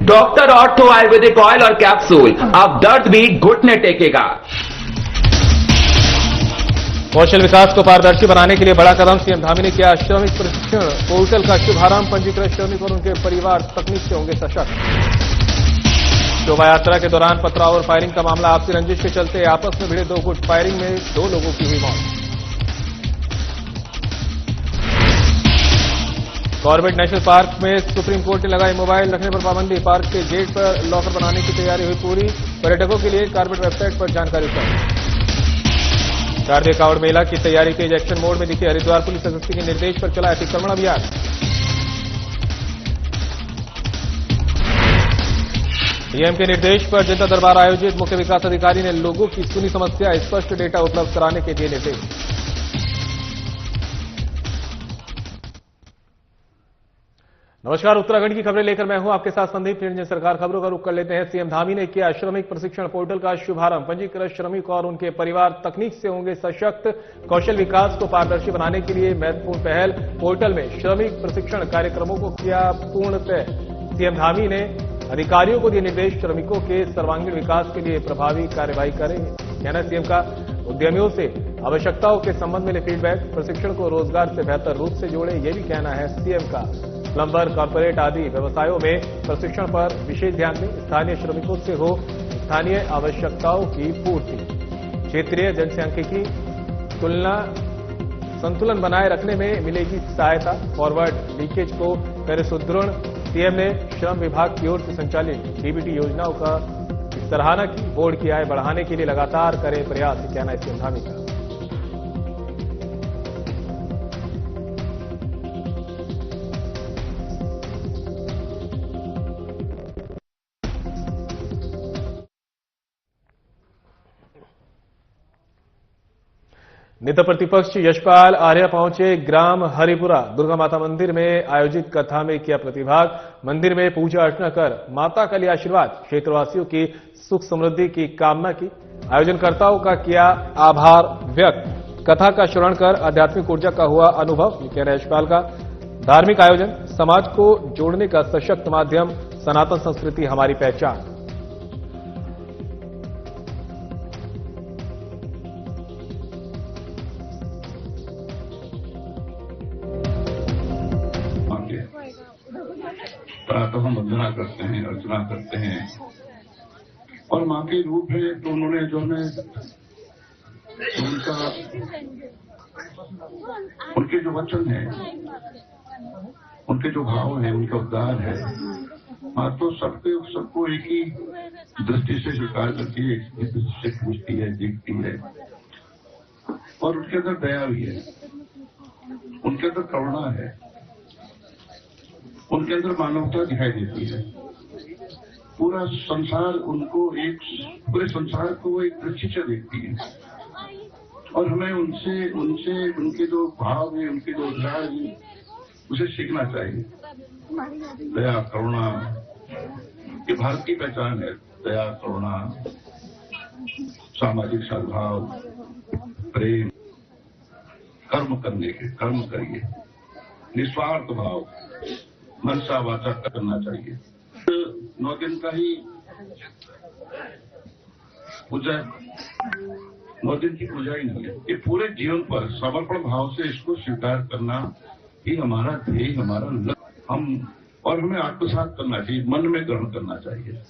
Doctor ortho Ayurvedic oil और capsule, अब दर्द भी घुटने टेकेगा। कौशल विकास को पारदर्शी बनाने के लिए बड़ा कदम, सीएम धामी ने किया श्रमिक प्रशिक्षण पोर्टल का शुभारंभ। पंजीकृत श्रमिक और उनके परिवार तकनीक से होंगे सशक्त। शोभा यात्रा के दौरान पथराव और फायरिंग का मामला, आपसी रंजिश के चलते आपस में भिड़े दो गुट, फायरिंग में 2 लोगों की हुई मौत। कॉर्बेट नेशनल पार्क में सुप्रीम कोर्ट ने लगाई मोबाइल रखने पर पाबंदी। पार्क के गेट पर लॉकर बनाने की तैयारी हुई पूरी। पर्यटकों के लिए कॉर्बेट वेबसाइट पर जानकारी उपलब्ध। शारदीय कांवड़ मेला की तैयारी के एक्शन मोड में दिखे हरिद्वार पुलिस एसएसपी के निर्देश पर चला अतिक्रमण अभियान। डीएम के निर्देश पर जनता दरबार आयोजित, मुख्य विकास अधिकारी ने लोगों की सुनी समस्या, स्पष्ट डेटा उपलब्ध कराने के दिए निर्देश। नमस्कार, उत्तराखंड की खबरें लेकर मैं हूं आपके साथ संदीप निरंजन। सरकार खबरों का रुख कर लेते हैं। सीएम धामी ने किया श्रमिक प्रशिक्षण पोर्टल का शुभारंभ। पंजीकृत श्रमिक और उनके परिवार तकनीक से होंगे सशक्त। कौशल विकास को पारदर्शी बनाने के लिए महत्वपूर्ण पहल, पोर्टल में श्रमिक प्रशिक्षण कार्यक्रमों को किया पूर्णतः। सीएम धामी ने अधिकारियों को दिए निर्देश, श्रमिकों के सर्वांगीण विकास के लिए प्रभावी कार्यवाही करें। कहना सीएम का, उद्यमियों से आवश्यकताओं के संबंध में ले फीडबैक, प्रशिक्षण को रोजगार से बेहतर रूप से जोड़े, ये भी कहना है सीएम का। प्लम्बर, कॉर्पोरेट आदि व्यवसायों में प्रशिक्षण पर विशेष ध्यान दें। स्थानीय श्रमिकों से हो स्थानीय आवश्यकताओं की पूर्ति। क्षेत्रीय जनसांख्यिकी संतुलन बनाए रखने में मिलेगी सहायता। फॉरवर्ड लीकेज को करे सुदृढ़। सीएम ने श्रम विभाग की ओर से संचालित डीबीटी योजनाओं का सराहना की। बोर्ड की आय बढ़ाने के लिए लगातार करे प्रयास, कहना है सीएम धामी का। नेता प्रतिपक्ष यशपाल आर्य पहुंचे ग्राम हरिपुरा दुर्गा माता मंदिर में आयोजित कथा में किया प्रतिभाग। मंदिर में पूजा अर्चना कर माता का लिया आशीर्वाद। क्षेत्रवासियों की सुख समृद्धि की कामना की। आयोजनकर्ताओं का किया आभार व्यक्त। कथा का श्रवण कर आध्यात्मिक ऊर्जा का हुआ अनुभव, ये कहना है यशपाल का। धार्मिक आयोजन समाज को जोड़ने का सशक्त माध्यम। सनातन संस्कृति हमारी पहचान। प्रातः हम वंदना करते हैं, अर्चना करते हैं और माँ के रूप है तो उन्होंने जो हमें उनके जो वचन है, उनके जो भाव हैं, उनका उद्धार है, माँ तो सबको एक ही दृष्टि से स्वीकार करती है, एक दृष्टि से पूछती है, देखती है और उनके अंदर दया भी है, उनके अंदर करुणा है, उनके अंदर मानवता दिखाई देती है। पूरा संसार उनको पूरे संसार को वो एक दृष्टि से देखती है और हमें उनसे उनके जो भाव है, उनके जो उद्धार है, उसे सीखना चाहिए। दया, करुणा, ये भारत की पहचान है। दया, करुणा, सामाजिक सद्भाव, प्रेम, कर्म करिए, निस्वार्थ भाव, मनसा वाचा करना चाहिए। 9 दिन का ही पूजा, 9 दिन की पूजा ही नहीं है, ये पूरे जीवन पर समर्पण भाव से इसको स्वीकार करना ही हमारा ध्येय, हमारा लक्ष्य। और हमें आत्मसात करना चाहिए, मन में ग्रहण करना चाहिए,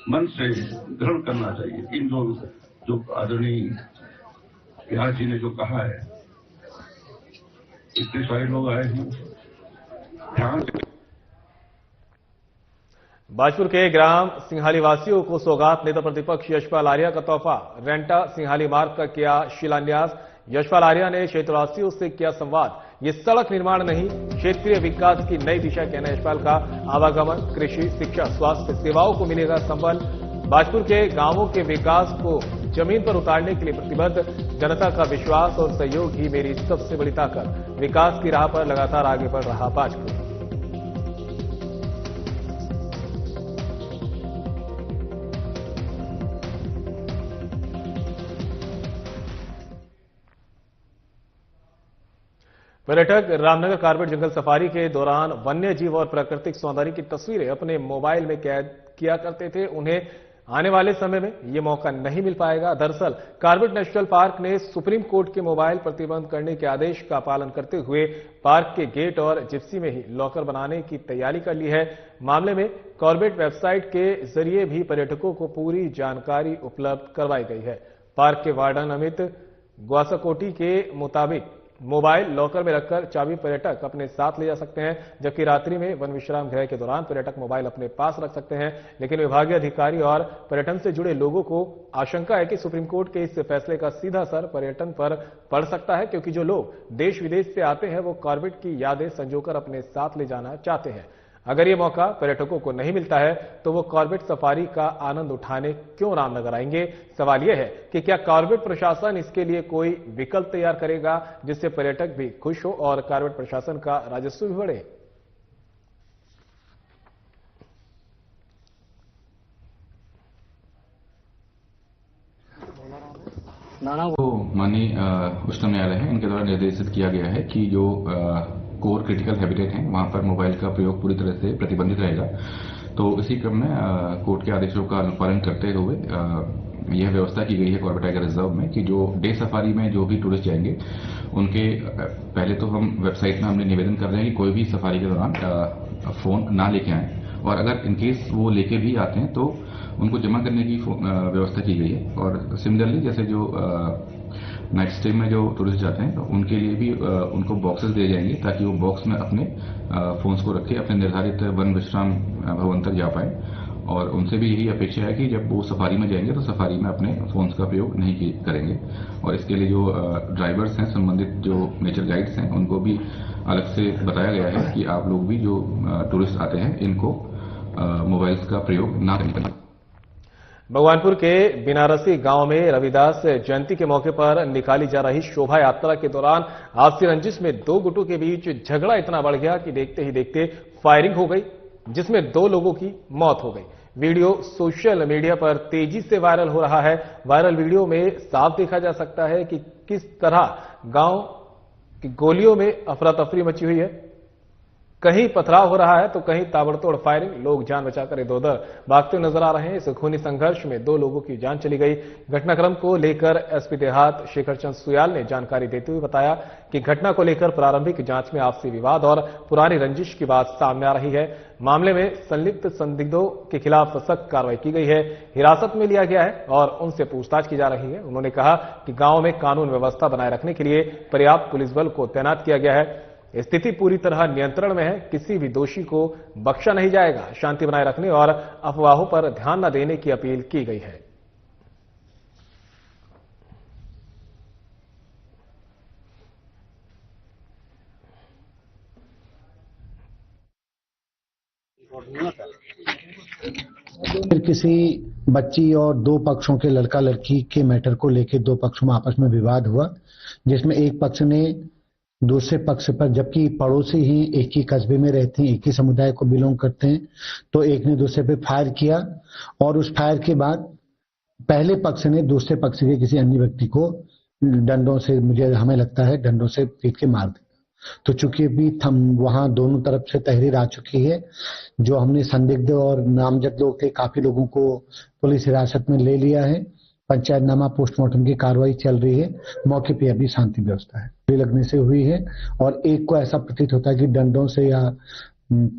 मन से ग्रहण करना चाहिए। इन जो आदरणीय व्यास जी ने जो कहा है, इतने सारे लोग आए हैं, बाजपुर के ग्राम सिंहाली वासियों को सौगात। नेता प्रतिपक्ष यशपाल आर्य का तोहफा। रेंटा सिंहाली मार्ग का किया शिलान्यास। यशपाल आर्य ने क्षेत्रवासियों से किया संवाद। ये सड़क निर्माण नहीं, क्षेत्रीय विकास की नई दिशा, कहना यशपाल का। आवागमन, कृषि, शिक्षा, स्वास्थ्य सेवाओं को मिलेगा संबल। बाजपुर के गांवों के विकास को जमीन पर उतारने के लिए प्रतिबद्ध। जनता का विश्वास और सहयोग ही मेरी सबसे बड़ी ताकत। विकास की राह पर लगातार आगे बढ़ रहा बाजपुर। पर्यटक रामनगर कार्बेट जंगल सफारी के दौरान वन्य जीव और प्राकृतिक सौंदर्य की तस्वीरें अपने मोबाइल में कैद किया करते थे। उन्हें आने वाले समय में ये मौका नहीं मिल पाएगा। दरअसल कार्बेट नेशनल पार्क ने सुप्रीम कोर्ट के मोबाइल प्रतिबंध करने के आदेश का पालन करते हुए पार्क के गेट और जिप्सी में ही लॉकर बनाने की तैयारी कर ली है। मामले में कॉर्बेट वेबसाइट के जरिए भी पर्यटकों को पूरी जानकारी उपलब्ध करवाई गई है। पार्क के वार्डन अमित ग्वासकोटी के मुताबिक मोबाइल लॉकर में रखकर चाबी पर्यटक अपने साथ ले जा सकते हैं, जबकि रात्रि में वन विश्राम गृह के दौरान पर्यटक मोबाइल अपने पास रख सकते हैं। लेकिन विभागीय अधिकारी और पर्यटन से जुड़े लोगों को आशंका है कि सुप्रीम कोर्ट के इस फैसले का सीधा असर पर्यटन पर पड़ सकता है, क्योंकि जो लोग देश विदेश से आते हैं वो कॉर्बेट की यादें संजोकर अपने साथ ले जाना चाहते हैं। अगर ये मौका पर्यटकों को नहीं मिलता है तो वो कॉर्बेट सफारी का आनंद उठाने क्यों रामनगर आएंगे? सवाल यह है कि क्या कॉर्बेट प्रशासन इसके लिए कोई विकल्प तैयार करेगा जिससे पर्यटक भी खुश हो और कॉर्बेट प्रशासन का राजस्व भी बढ़े? तो माननीय उच्चतम न्यायालय है, इनके द्वारा निर्देशित किया गया है कि जो कोर क्रिटिकल हैबिटेट हैं वहां पर मोबाइल का प्रयोग पूरी तरह से प्रतिबंधित रहेगा। तो इसी क्रम में कोर्ट के आदेशों का अनुपालन करते हुए यह व्यवस्था की गई है कॉर्बेट टाइगर रिजर्व में कि जो डे सफारी में जो भी टूरिस्ट जाएंगे उनके पहले तो हम वेबसाइट में हमने निवेदन कर रहे हैं कि कोई भी सफारी के दौरान फोन ना लेके आए, और अगर इनकेस वो लेके भी आते हैं तो उनको जमा करने की व्यवस्था की गई है। और सिमिलरली जैसे जो नाइट स्टे में जो टूरिस्ट जाते हैं तो उनके लिए भी उनको बॉक्सेस दिए जाएंगे ताकि वो बॉक्स में अपने फोन्स को रखे अपने निर्धारित वन विश्राम भवन तक जा पाए। और उनसे भी यही अपेक्षा है कि जब वो सफारी में जाएंगे तो सफारी में अपने फोन्स का प्रयोग नहीं करेंगे। और इसके लिए जो ड्राइवर्स हैं, संबंधित जो नेचर गाइड्स हैं, उनको भी अलग से बताया गया है कि आप लोग भी जो टूरिस्ट आते हैं इनको मोबाइल्स का प्रयोग ना करें। भगवानपुर के बिनारसी गांव में रविदास जयंती के मौके पर निकाली जा रही शोभा यात्रा के दौरान आपसी रंजिश में दो गुटों के बीच झगड़ा इतना बढ़ गया कि देखते ही देखते फायरिंग हो गई, जिसमें 2 लोगों की मौत हो गई। वीडियो सोशल मीडिया पर तेजी से वायरल हो रहा है। वायरल वीडियो में साफ देखा जा सकता है कि किस तरह गांव की गोलियों में अफरा तफरी मची हुई है। कहीं पथराव हो रहा है तो कहीं ताबड़तोड़ फायरिंग। लोग जान बचाकर इधर-उधर भागते नजर आ रहे हैं। इस खूनी संघर्ष में 2 लोगों की जान चली गई। घटनाक्रम को लेकर एसपी देहात शेखर चंद सुयाल ने जानकारी देते हुए बताया कि घटना को लेकर प्रारंभिक जांच में आपसी विवाद और पुरानी रंजिश की बात सामने आ रही है। मामले में संलिप्त संदिग्धों के खिलाफ सख्त कार्रवाई की गई है, हिरासत में लिया गया है और उनसे पूछताछ की जा रही है। उन्होंने कहा कि गांव में कानून व्यवस्था बनाए रखने के लिए पर्याप्त पुलिस बल को तैनात किया गया है। स्थिति पूरी तरह नियंत्रण में है, किसी भी दोषी को बख्शा नहीं जाएगा। शांति बनाए रखने और अफवाहों पर ध्यान न देने की अपील की गई है। किसी बच्ची और 2 पक्षों के लड़का लड़की के मैटर को लेकर 2 पक्षों में आपस में विवाद हुआ, जिसमें एक पक्ष ने दूसरे पक्ष पर, जबकि पड़ोसी ही एक ही कस्बे में रहते हैं, एक ही समुदाय को बिलोंग करते हैं, तो एक ने दूसरे पे फायर किया और उस फायर के बाद पहले पक्ष ने दूसरे पक्ष के किसी अन्य व्यक्ति को डंडों से, हमें लगता है डंडों से पीट के मार दिया। तो चूंकि अभी वहां दोनों तरफ से तहरीर आ चुकी है, जो हमने संदिग्ध और नामजद लोग थे काफी लोगों को पुलिस हिरासत में ले लिया है। पंचायतनामा पोस्टमार्टम की कार्रवाई चल रही है। मौके पे अभी शांति व्यवस्था है, गोली लगने से हुई है और एक को ऐसा प्रतीत होता है कि डंडों से या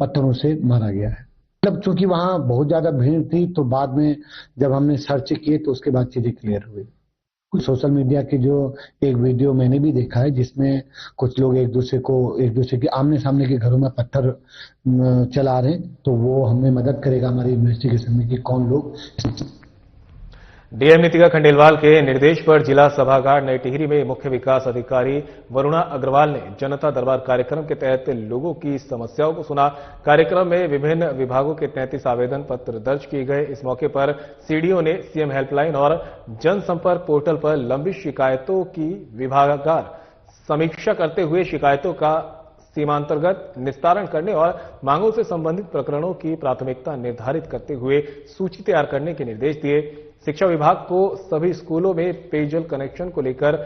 पत्थरों से मारा गया है। मतलब चूंकि वहां बहुत ज्यादा भीड़ थी तो बाद में जब हमने सर्च किए तो उसके बाद चीजें क्लियर हुई। कुछ सोशल मीडिया की जो एक वीडियो मैंने भी देखा है जिसमें कुछ लोग एक दूसरे के आमने सामने के घरों में पत्थर चला रहे हैं, तो वो हमें मदद करेगा हमारी इन्वेस्टिगेशन में कि कौन लोग। डीएम नीतिका खंडेलवाल के निर्देश पर जिला सभागार नई टिहरी में मुख्य विकास अधिकारी वरुणा अग्रवाल ने जनता दरबार कार्यक्रम के तहत लोगों की समस्याओं को सुना। कार्यक्रम में विभिन्न विभागों के 33 आवेदन पत्र दर्ज किए गए। इस मौके पर सीडीओ ने सीएम हेल्पलाइन और जनसंपर्क पोर्टल पर लंबित शिकायतों की विभागावार समीक्षा करते हुए शिकायतों का सीमांतर्गत निस्तारण करने और मांगों से संबंधित प्रकरणों की प्राथमिकता निर्धारित करते हुए सूची तैयार करने के निर्देश दिए। शिक्षा विभाग को सभी स्कूलों में पेयजल कनेक्शन को लेकर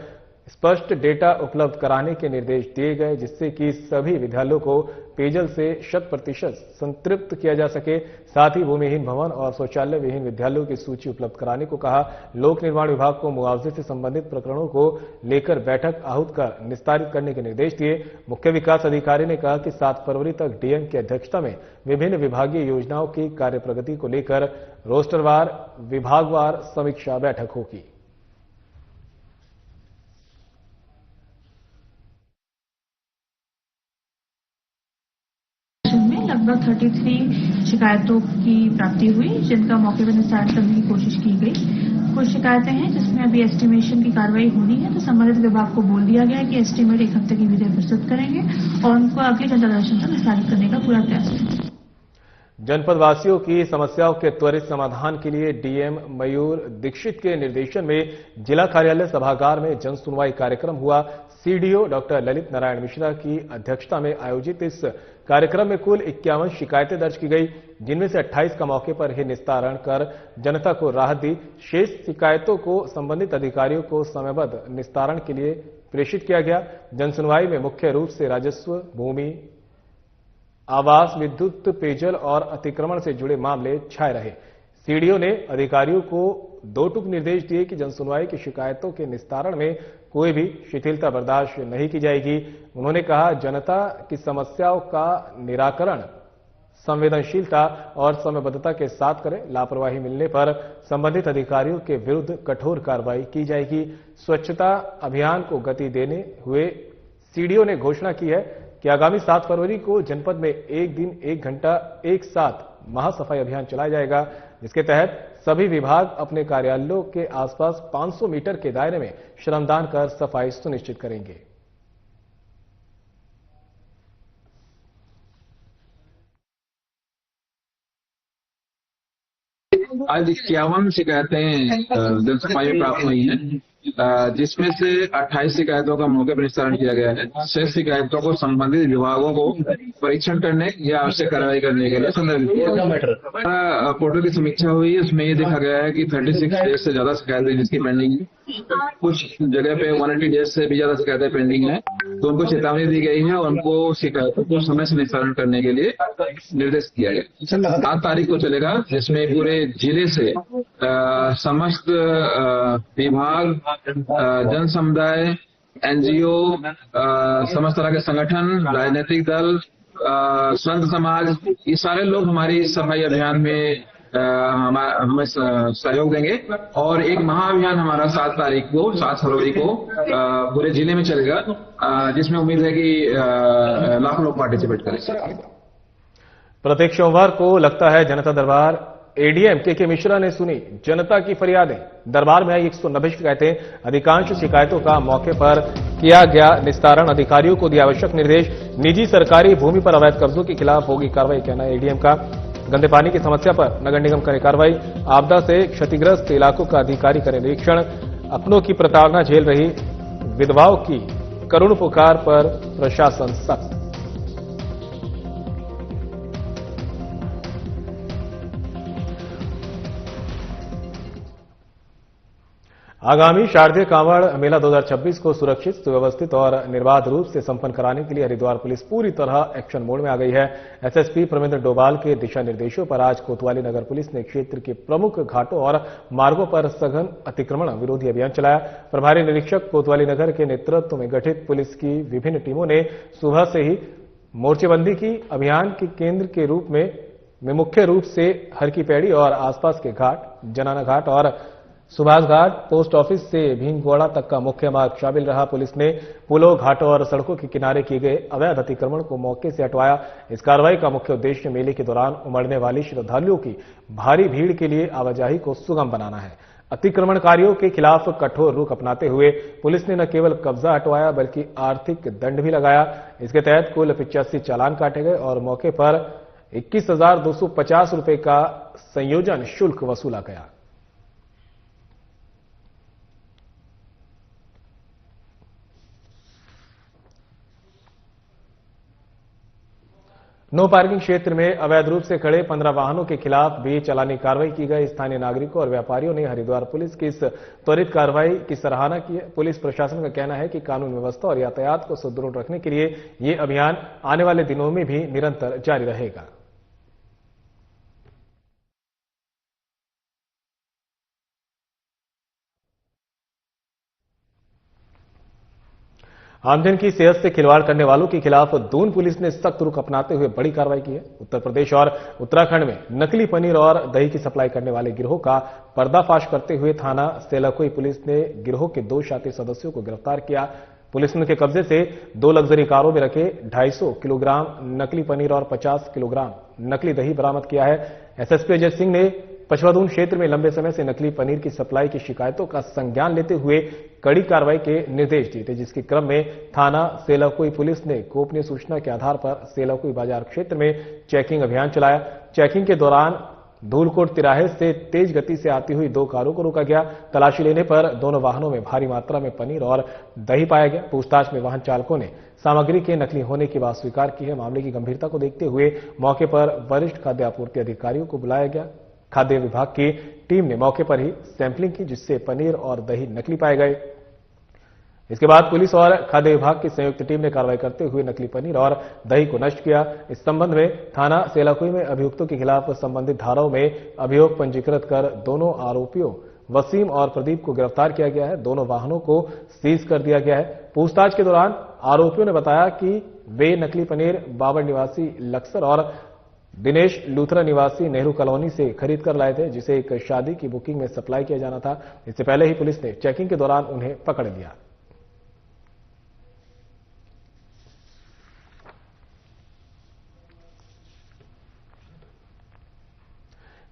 स्पष्ट डेटा उपलब्ध कराने के निर्देश दिए गए, जिससे कि सभी विद्यालयों को पेयजल से 100% संतृप्त किया जा सके। साथ ही भूमिहीन भवन और शौचालय विहीन विद्यालयों की सूची उपलब्ध कराने को कहा। लोक निर्माण विभाग को मुआवजे से संबंधित प्रकरणों को लेकर बैठक आहूत कर निस्तारित करने के निर्देश दिए। मुख्य विकास अधिकारी ने कहा कि 7 फरवरी तक डीएम की अध्यक्षता में विभिन्न विभागीय योजनाओं की कार्य प्रगति को लेकर रोस्टरवार, विभागवार समीक्षा बैठक होगी। लगभग 33 शिकायतों की प्राप्ति हुई, जिनका मौके पर निस्तारण करने की कोशिश की गई। कुछ शिकायतें हैं जिसमें अभी एस्टिमेशन की कार्रवाई होनी है, तो संबंधित विभाग को बोल दिया गया है कि एस्टिमेट 1 हफ्ते की भीतर प्रस्तुत करेंगे और उनको अगले जनता दर्शन तक निस्तारित करने का पूरा प्रयास है। जनपद वासियों की समस्याओं के त्वरित समाधान के लिए डीएम मयूर दीक्षित के निर्देशन में जिला कार्यालय सभागार में जन सुनवाई कार्यक्रम हुआ। सीडीओ डॉक्टर ललित नारायण मिश्रा की अध्यक्षता में आयोजित इस कार्यक्रम में कुल 51 शिकायतें दर्ज की गई, जिनमें से 28 का मौके पर ही निस्तारण कर जनता को राहत दी। शेष शिकायतों को संबंधित अधिकारियों को समयबद्ध निस्तारण के लिए प्रेषित किया गया। जनसुनवाई में मुख्य रूप से राजस्व, भूमि, आवास, विद्युत, पेयजल और अतिक्रमण से जुड़े मामले छाए रहे। सीडीओ ने अधिकारियों को 2 टूक निर्देश दिए कि जनसुनवाई की शिकायतों के निस्तारण में कोई भी शिथिलता बर्दाश्त नहीं की जाएगी। उन्होंने कहा, जनता की समस्याओं का निराकरण संवेदनशीलता और समयबद्धता के साथ करें। लापरवाही मिलने पर संबंधित अधिकारियों के विरुद्ध कठोर कार्रवाई की जाएगी। स्वच्छता अभियान को गति देने हुए सीडीओ ने घोषणा की है कि आगामी 7 फरवरी को जनपद में 1 दिन 1 घंटा एक साथ महासफाई अभियान चलाया जाएगा, जिसके तहत सभी विभाग अपने कार्यालयों के आसपास 500 मीटर के दायरे में श्रमदान कर सफाई सुनिश्चित करेंगे। आज 51 शिकायतें जन सफाई में प्राप्त हुई हैं, जिसमें से 28 शिकायतों का मौके पर निस्तारण किया गया है। शेष शिकायतों को संबंधित विभागों को परीक्षण करने या आवश्यक कार्रवाई करने के लिए संदर्भित किया। पोर्टल की समीक्षा हुई, उसमें ये देखा गया है कि 36 डेज से ज्यादा शिकायतें जिसकी पेंडिंग है, कुछ जगह पे 180 डेज से भी ज्यादा शिकायतें पेंडिंग है, तो उनको चेतावनी दी गई है और उनको शिकायतों को समय से निस्तारण करने के लिए निर्देश दिया गया। 7 तारीख को चलेगा, जिसमें पूरे जिले से समस्त विभाग, जन समुदाय, एनजीओ, समस्त तरह के संगठन, राजनीतिक दल, संत समाज, ये सारे लोग हमारी सफाई अभियान में हमें सहयोग देंगे और एक महाअभियान हमारा 7 तारीख को, 7 फरवरी को पूरे जिले में चलेगा, जिसमें उम्मीद है कि लाखों लोग पार्टिसिपेट करेंगे। प्रत्येक सोमवार को लगता है जनता दरबार। एडीएम के मिश्रा ने सुनी जनता की फरियादें। दरबार में आई 190 शिकायतें। अधिकांश शिकायतों का मौके पर किया गया निस्तारण। अधिकारियों को दिया आवश्यक निर्देश। निजी सरकारी भूमि पर अवैध कब्जों के खिलाफ होगी कार्रवाई, कहना है एडीएम का। गंदे पानी की समस्या पर नगर निगम करे कार्रवाई। आपदा से क्षतिग्रस्त इलाकों का अधिकारी करे निरीक्षण। अपनों की प्रताड़ना झेल रही विधवाओं की करुण पुकार पर प्रशासन सख्त। आगामी शारदीय कांवड़ मेला 2026 को सुरक्षित, सुव्यवस्थित और निर्बाध रूप से संपन्न कराने के लिए हरिद्वार पुलिस पूरी तरह एक्शन मोड में आ गई है। एसएसपी प्रविंद्र डोभाल के दिशा निर्देशों पर आज कोतवाली नगर पुलिस ने क्षेत्र के प्रमुख घाटों और मार्गों पर सघन अतिक्रमण विरोधी अभियान चलाया। प्रभारी निरीक्षक कोतवाली नगर के नेतृत्व में गठित पुलिस की विभिन्न टीमों ने सुबह से ही मोर्चेबंदी की। अभियान के केंद्र के रूप में मुख्य रूप से हर की पैड़ी और आसपास के घाट, जनाना घाट और सुभाष घाट, पोस्ट ऑफिस से भीमगोड़ा तक का मुख्य मार्ग शामिल रहा। पुलिस ने पुलों, घाटों और सड़कों के किनारे किए गए अवैध अतिक्रमण को मौके से हटवाया। इस कार्रवाई का मुख्य उद्देश्य मेले के दौरान उमड़ने वाली श्रद्धालुओं की भारी भीड़ के लिए आवाजाही को सुगम बनाना है। अतिक्रमणकारियों के खिलाफ कठोर रुख अपनाते हुए पुलिस ने न केवल कब्जा हटवाया बल्कि आर्थिक दंड भी लगाया। इसके तहत कुल 85 चालान काटे गए और मौके पर 21,250 रुपए का संयोजन शुल्क वसूला गया। नो पार्किंग क्षेत्र में अवैध रूप से खड़े 15 वाहनों के खिलाफ भी चालानी कार्रवाई की गई। स्थानीय नागरिकों और व्यापारियों ने हरिद्वार पुलिस की इस त्वरित कार्रवाई की सराहना की है। पुलिस प्रशासन का कहना है कि कानून व्यवस्था और यातायात को सुदृढ़ रखने के लिए ये अभियान आने वाले दिनों में भी निरंतर जारी रहेगा। आमजन की सेहत से खिलवाड़ करने वालों के खिलाफ दून पुलिस ने सख्त रुख अपनाते हुए बड़ी कार्रवाई की है। उत्तर प्रदेश और उत्तराखंड में नकली पनीर और दही की सप्लाई करने वाले गिरोह का पर्दाफाश करते हुए थाना सेलाकोई पुलिस ने गिरोह के 2 शातिर सदस्यों को गिरफ्तार किया। पुलिस ने उनके कब्जे से 2 लग्जरी कारों में रखे 250 किलोग्राम नकली पनीर और 50 किलोग्राम नकली दही बरामद किया है। एसएसपी अजय सिंह ने पचवादून क्षेत्र में लंबे समय से नकली पनीर की सप्लाई की शिकायतों का संज्ञान लेते हुए कड़ी कार्रवाई के निर्देश दिए थे, जिसके क्रम में थाना सेलाकोई पुलिस ने गोपनीय सूचना के आधार पर सेलाकोई बाजार क्षेत्र में चेकिंग अभियान चलाया। चेकिंग के दौरान धूलकोट तिराहे से तेज गति से आती हुई 2 कारों को रोका गया। तलाशी लेने पर दोनों वाहनों में भारी मात्रा में पनीर और दही पाया गया। पूछताछ में वाहन चालकों ने सामग्री के नकली होने की बात स्वीकार की है। मामले की गंभीरता को देखते हुए मौके पर वरिष्ठ खाद्य आपूर्ति अधिकारियों को बुलाया गया। खाद्य विभाग की टीम ने मौके पर ही सैंपलिंग की, जिससे पनीर और दही नकली पाए गए। इसके बाद पुलिस और खाद्य विभाग की संयुक्त टीम ने कार्रवाई करते हुए नकली पनीर और दही को नष्ट किया। इस संबंध में थाना सेलाकुई में अभियुक्तों के खिलाफ संबंधित धाराओं में अभियोग पंजीकृत कर दोनों आरोपियों वसीम और प्रदीप को गिरफ्तार किया गया है। दोनों वाहनों को सीज कर दिया गया है। पूछताछ के दौरान आरोपियों ने बताया कि वे नकली पनीर बाबर निवासी लक्सर और दिनेश लूथरा निवासी नेहरू कॉलोनी से खरीद कर लाए थे, जिसे एक शादी की बुकिंग में सप्लाई किया जाना था। इससे पहले ही पुलिस ने चेकिंग के दौरान उन्हें पकड़ लिया।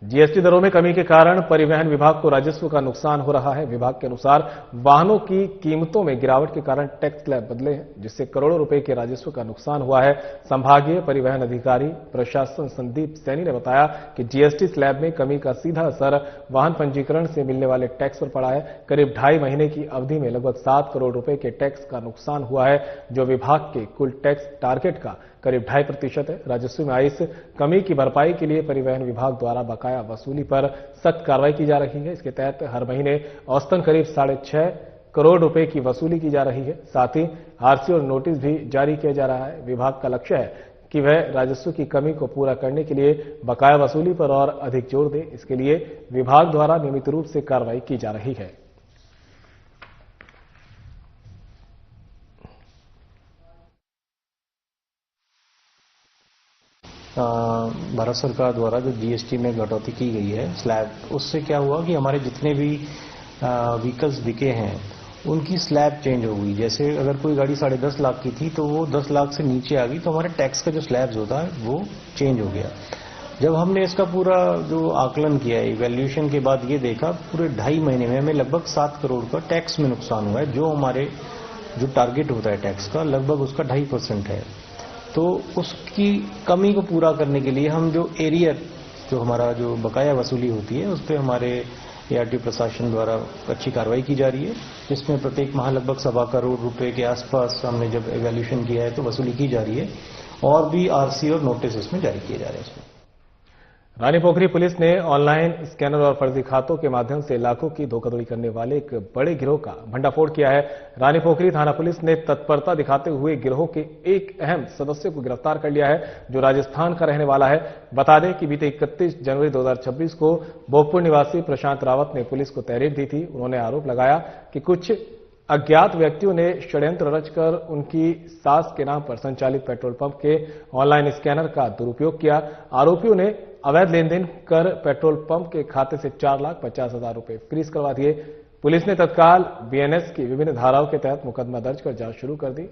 जीएसटी दरों में कमी के कारण परिवहन विभाग को राजस्व का नुकसान हो रहा है। विभाग के अनुसार वाहनों की कीमतों में गिरावट के कारण टैक्स स्लैब बदले हैं, जिससे करोड़ों रुपए के राजस्व का नुकसान हुआ है। संभागीय परिवहन अधिकारी प्रशासन संदीप सैनी ने बताया कि जीएसटी स्लैब में कमी का सीधा असर वाहन पंजीकरण से मिलने वाले टैक्स पर पड़ा है। करीब 2.5 महीने की अवधि में लगभग 7 करोड़ रुपए के टैक्स का नुकसान हुआ है, जो विभाग के कुल टैक्स टारगेट का करीब 2.5% है। राजस्व में आई इस कमी की भरपाई के लिए परिवहन विभाग द्वारा बकाया वसूली पर सख्त कार्रवाई की जा रही है। इसके तहत हर महीने औसतन करीब 6.5 करोड़ रुपए की वसूली की जा रही है। साथ ही आरसी और नोटिस भी जारी किया जा रहा है। विभाग का लक्ष्य है कि वह राजस्व की कमी को पूरा करने के लिए बकाया वसूली पर और अधिक जोर दे। इसके लिए विभाग द्वारा नियमित रूप से कार्रवाई की जा रही है। भारत सरकार द्वारा जो जीएसटी में कटौती की गई है स्लैब, उससे क्या हुआ कि हमारे जितने भी व्हीकल्स बिके हैं उनकी स्लैब चेंज हो गई। जैसे अगर कोई गाड़ी 10.5 लाख की थी तो वो 10 लाख से नीचे आ गई, तो हमारे टैक्स का जो स्लैब्स होता है वो चेंज हो गया। जब हमने इसका पूरा जो आकलन किया, इवैल्यूएशन के बाद ये देखा पूरे 2.5 महीने में हमें लगभग 7 करोड़ का टैक्स में नुकसान हुआ है। जो हमारे जो टारगेट होता है टैक्स का लगभग उसका 2.5% है। तो उसकी कमी को पूरा करने के लिए हम जो एरियर जो हमारा जो बकाया वसूली होती है उस पर हमारे एआरटी प्रशासन द्वारा अच्छी कार्रवाई की जा रही है, जिसमें प्रत्येक माह लगभग 1.25 करोड़ रुपए के आसपास हमने जब इवैल्यूएशन किया है तो वसूली की जा रही है, और भी आरसी और नोटिस इसमें जारी किए जा रहे हैं। इसमें रानीपोखरी पुलिस ने ऑनलाइन स्कैनर और फर्जी खातों के माध्यम से लाखों की धोखाधड़ी करने वाले एक बड़े गिरोह का भंडाफोड़ किया है। रानीपोखरी थाना पुलिस ने तत्परता दिखाते हुए गिरोह के एक अहम सदस्य को गिरफ्तार कर लिया है, जो राजस्थान का रहने वाला है। बता दें कि बीते 31 जनवरी 2026 को भोगपुर निवासी प्रशांत रावत ने पुलिस को तहरीर दी थी। उन्होंने आरोप लगाया कि कुछ अज्ञात व्यक्तियों ने षड्यंत्र रचकर उनकी सास के नाम पर संचालित पेट्रोल पंप के ऑनलाइन स्कैनर का दुरुपयोग किया। आरोपियों ने अवैध लेन देन कर पेट्रोल पंप के खाते से 4,50,000 रुपए फ्रीज करवा दिए। पुलिस ने तत्काल बीएनएस की विभिन्न धाराओं के तहत मुकदमा दर्ज कर जांच शुरू कर दी।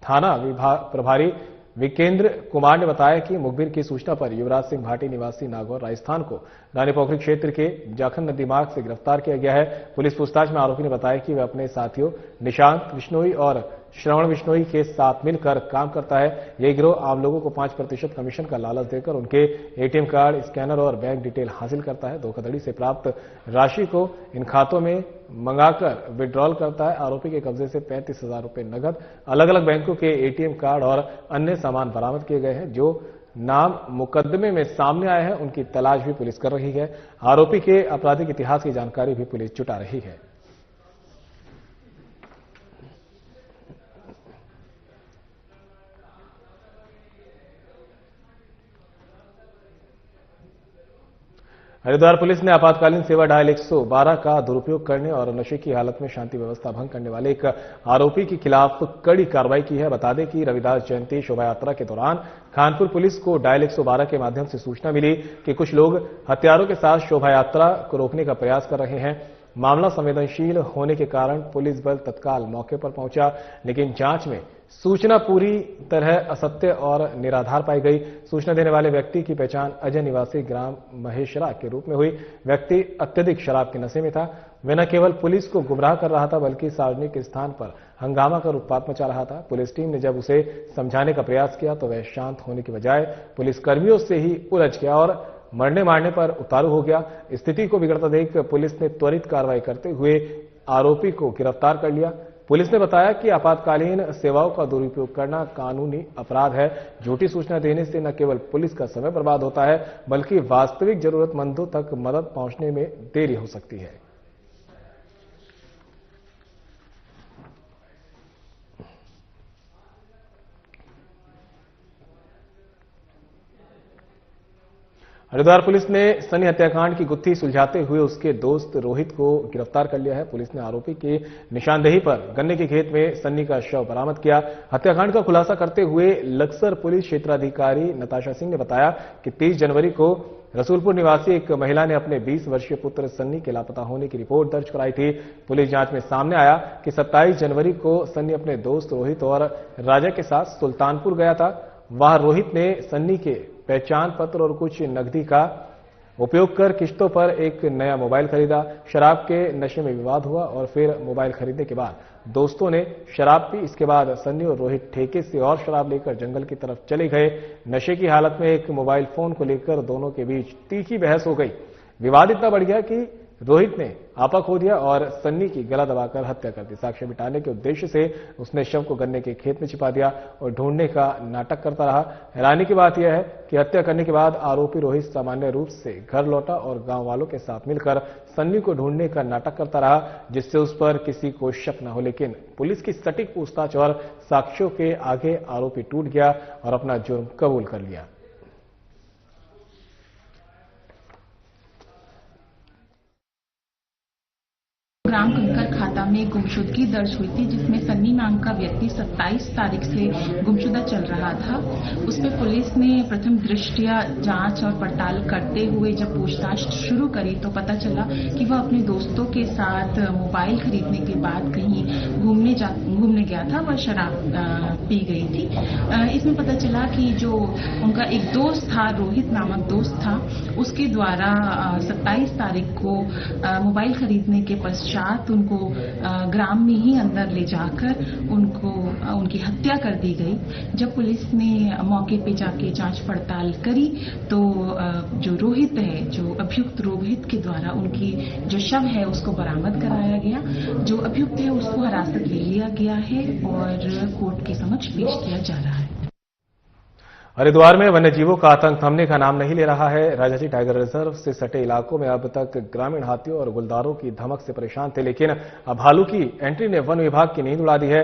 थाना विभाग प्रभारी विकेंद्र कुमार ने बताया कि मुखबिर की सूचना पर युवराज सिंह भाटी निवासी नागौर राजस्थान को रानीपोखरी क्षेत्र के जाखन नदी मार्ग से गिरफ्तार किया गया है। पुलिस पूछताछ में आरोपी ने बताया कि वह अपने साथियों निशांत बिश्नोई और श्रवण बिश्नोई के साथ मिलकर काम करता है। यह गिरोह आम लोगों को 5% कमीशन का लालच देकर उनके एटीएम कार्ड, स्कैनर और बैंक डिटेल हासिल करता है। धोखाधड़ी से प्राप्त राशि को इन खातों में मंगाकर विड्रॉल करता है। आरोपी के कब्जे से 35,000 रुपए नगद, अलग अलग बैंकों के एटीएम कार्ड और अन्य सामान बरामद किए गए हैं, जो नाम मुकदमे में सामने आए हैं, उनकी तलाश भी पुलिस कर रही है। आरोपी के आपराधिक इतिहास की जानकारी भी पुलिस जुटा रही है। हरिद्वार पुलिस ने आपातकालीन सेवा डायल 112 का दुरुपयोग करने और नशे की हालत में शांति व्यवस्था भंग करने वाले एक आरोपी के खिलाफ कड़ी कार्रवाई की है। बता दें कि रविदास जयंती शोभा यात्रा के दौरान खानपुर पुलिस को डायल 112 के माध्यम से सूचना मिली कि कुछ लोग हथियारों के साथ शोभा यात्रा को रोकने का प्रयास कर रहे हैं। मामला संवेदनशील होने के कारण पुलिस बल तत्काल मौके पर पहुंचा, लेकिन जांच में सूचना पूरी तरह असत्य और निराधार पाई गई। सूचना देने वाले व्यक्ति की पहचान अजय निवासी ग्राम महेशरा के रूप में हुई। व्यक्ति अत्यधिक शराब के नशे में था। वह न केवल पुलिस को गुमराह कर रहा था, बल्कि सार्वजनिक स्थान पर हंगामा कर उत्पात मचा रहा था। पुलिस टीम ने जब उसे समझाने का प्रयास किया तो वह शांत होने की बजाय पुलिसकर्मियों से ही उलझ गया और मरने मारने पर उतारू हो गया। स्थिति को बिगड़ता देख पुलिस ने त्वरित कार्रवाई करते हुए आरोपी को गिरफ्तार कर लिया। पुलिस ने बताया कि आपातकालीन सेवाओं का दुरुपयोग करना कानूनी अपराध है। झूठी सूचना देने से न केवल पुलिस का समय बर्बाद होता है, बल्कि वास्तविक जरूरतमंदों तक मदद पहुंचने में देरी हो सकती है। हरिद्वार पुलिस ने सनी हत्याकांड की गुत्थी सुलझाते हुए उसके दोस्त रोहित को गिरफ्तार कर लिया है। पुलिस ने आरोपी की निशानदेही पर गन्ने के खेत में सन्नी का शव बरामद किया। हत्याकांड का खुलासा करते हुए लक्सर पुलिस क्षेत्राधिकारी नताशा सिंह ने बताया कि 30 जनवरी को रसूलपुर निवासी एक महिला ने अपने 20 वर्षीय पुत्र सन्नी के लापता होने की रिपोर्ट दर्ज कराई थी। पुलिस जांच में सामने आया कि 27 जनवरी को सन्नी अपने दोस्त रोहित और राजा के साथ सुल्तानपुर गया था। वहां रोहित ने सन्नी के पहचान पत्र और कुछ नकदी का उपयोग कर किश्तों पर एक नया मोबाइल खरीदा। शराब के नशे में विवाद हुआ और फिर मोबाइल खरीदने के बाद दोस्तों ने शराब पी। इसके बाद सन्नी और रोहित ठेके से और शराब लेकर जंगल की तरफ चले गए। नशे की हालत में एक मोबाइल फोन को लेकर दोनों के बीच तीखी बहस हो गई। विवाद इतना बढ़ गया कि रोहित ने आपा खो दिया और सन्नी की गला दबाकर हत्या कर दी। साक्ष्य मिटाने के उद्देश्य से उसने शव को गन्ने के खेत में छिपा दिया और ढूंढने का नाटक करता रहा। हैरानी की बात यह है कि हत्या करने के बाद आरोपी रोहित सामान्य रूप से घर लौटा और गांव वालों के साथ मिलकर सन्नी को ढूंढने का नाटक करता रहा, जिससे उस पर किसी को शक न हो। लेकिन पुलिस की सटीक पूछताछ और साक्ष्यों के आगे आरोपी टूट गया और अपना जुर्म कबूल कर लिया। ग्राम कंकर खाता में गुमशुदगी दर्ज हुई थी, जिसमें सन्नी नाम का व्यक्ति 27 तारीख से गुमशुदा चल रहा था। उसमें पुलिस ने प्रथम दृष्टया जांच और पड़ताल करते हुए जब पूछताछ शुरू करी तो पता चला कि वह अपने दोस्तों के साथ मोबाइल खरीदने के बाद कहीं घूमने गया था। वह शराब पी गई थी। इसमें पता चला कि जो उनका एक दोस्त था, रोहित नामक दोस्त था, उसके द्वारा 27 तारीख को मोबाइल खरीदने के पश्चात उनको ग्राम में ही अंदर ले जाकर उनकी हत्या कर दी गई। जब पुलिस ने मौके पे जाके जांच पड़ताल करी तो जो रोहित है, जो अभियुक्त रोहित के द्वारा उनकी जो शव है उसको बरामद कराया गया। जो अभियुक्त है उसको हिरासत ले लिया गया है और कोर्ट के समक्ष पेश किया जा रहा है। हरिद्वार में वन्यजीवों का आतंक थमने का नाम नहीं ले रहा है। राजाजी टाइगर रिजर्व से सटे इलाकों में अब तक ग्रामीण हाथियों और गुलदारों की धमक से परेशान थे, लेकिन अब भालू की एंट्री ने वन विभाग की नींद उड़ा दी है।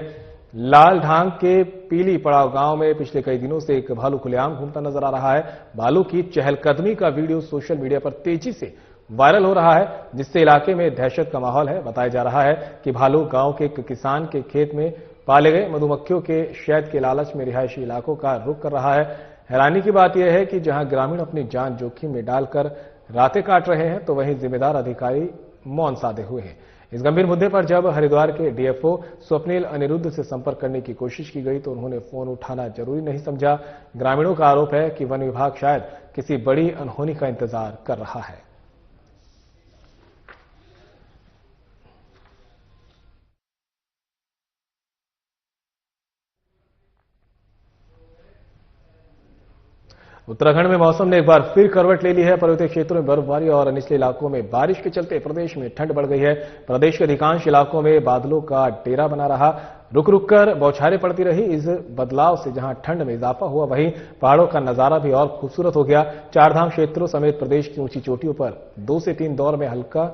लाल ढांग के पीली पड़ाव गांव में पिछले कई दिनों से एक भालू खुलेआम घूमता नजर आ रहा है। भालू की चहलकदमी का वीडियो सोशल मीडिया पर तेजी से वायरल हो रहा है, जिससे इलाके में दहशत का माहौल है। बताया जा रहा है कि भालू गांव के एक किसान के खेत में पाले गए मधुमक्खियों के शहद के लालच में रिहायशी इलाकों का रुख कर रहा है। हैरानी की बात यह है कि जहां ग्रामीण अपनी जान जोखिम में डालकर रातें काट रहे हैं, तो वहीं जिम्मेदार अधिकारी मौन साधे हुए हैं। इस गंभीर मुद्दे पर जब हरिद्वार के डीएफओ स्वप्निल अनिरुद्ध से संपर्क करने की कोशिश की गई तो उन्होंने फोन उठाना जरूरी नहीं समझा। ग्रामीणों का आरोप है कि वन विभाग शायद किसी बड़ी अनहोनी का इंतजार कर रहा है। उत्तराखंड में मौसम ने एक बार फिर करवट ले ली है। पर्वतीय क्षेत्रों में बर्फबारी और निचले इलाकों में बारिश के चलते प्रदेश में ठंड बढ़ गई है। प्रदेश के अधिकांश इलाकों में बादलों का डेरा बना रहा। रुक रुक कर बौछारें पड़ती रही। इस बदलाव से जहां ठंड में इजाफा हुआ, वहीं पहाड़ों का नजारा भी और खूबसूरत हो गया। चारधाम क्षेत्रों समेत प्रदेश की ऊंची चोटियों पर 2 से 3 दौर में हल्का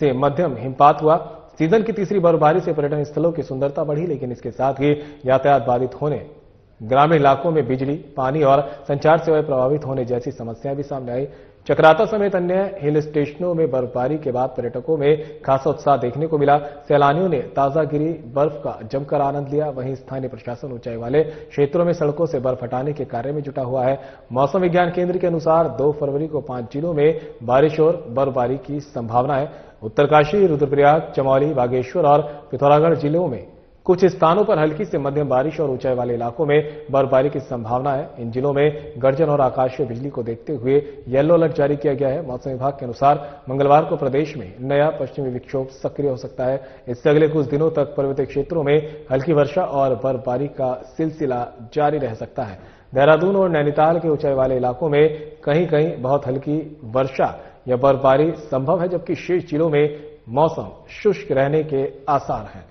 से मध्यम हिमपात हुआ। सीजन की तीसरी बर्फबारी से पर्यटन स्थलों की सुंदरता बढ़ी, लेकिन इसके साथ ही यातायात बाधित होने, ग्रामीण इलाकों में बिजली, पानी और संचार सेवाएं प्रभावित होने जैसी समस्याएं भी सामने आई। चक्राता समेत अन्य हिल स्टेशनों में बर्फबारी के बाद पर्यटकों में खासा उत्साह देखने को मिला। सैलानियों ने ताजा गिरी बर्फ का जमकर आनंद लिया। वहीं स्थानीय प्रशासन ऊंचाई वाले क्षेत्रों में सड़कों से बर्फ हटाने के कार्य में जुटा हुआ है। मौसम विज्ञान केंद्र के अनुसार 2 फरवरी को 5 जिलों में बारिश और बर्फबारी की संभावना है। उत्तरकाशी, रुद्रप्रयाग, चमौली, बागेश्वर और पिथौरागढ़ जिलों में कुछ स्थानों पर हल्की से मध्यम बारिश और ऊंचाई वाले इलाकों में बर्फबारी की संभावना है। इन जिलों में गर्जन और आकाशीय बिजली को देखते हुए येलो अलर्ट जारी किया गया है। मौसम विभाग के अनुसार मंगलवार को प्रदेश में नया पश्चिमी विक्षोभ सक्रिय हो सकता है। इससे अगले कुछ दिनों तक पर्वतीय क्षेत्रों में हल्की वर्षा और बर्फबारी का सिलसिला जारी रह सकता है। देहरादून और नैनीताल के ऊंचाई वाले इलाकों में कहीं कहीं बहुत हल्की वर्षा या बर्फबारी संभव है, जबकि शेष जिलों में मौसम शुष्क रहने के आसार हैं।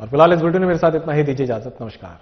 और फिलहाल इस वीडियो में मेरे साथ इतना ही। दीजिए इजाजत। नमस्कार।